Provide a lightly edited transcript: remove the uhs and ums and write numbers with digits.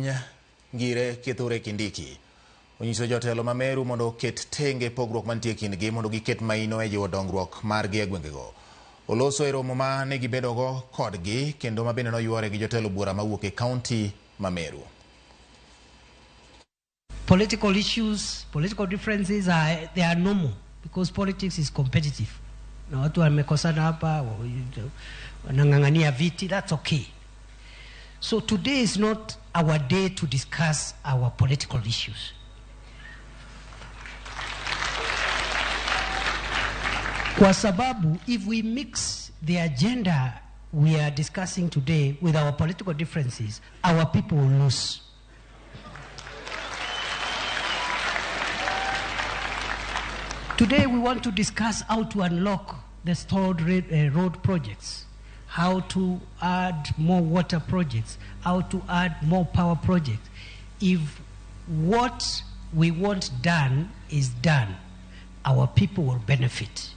piny ngire Kithure Kindiki onyiso jotelo ma Meru mondo oket tenge pogruok mantie kindgi mondo giket maino e jiwo dongruok margi e gwengego. Oloso e romo ma ne gibedogo kodgi kendo ma bende noywore gi jotelo buora mawuok e kaunti ma Meru. Political issues, political differences they are normal because politics is competitive. Na watu wamekosana hapa wanang'ang'ania viti, that's okay. So today is not our day to discuss our political issues. Kwa sababu if we mix the agenda we are discussing today with our political differences, our people will lose. Today we want to discuss how to unlock the stalled road projects, how to add more water projects, how to add more power projects. If what we want done is done, our people will benefit.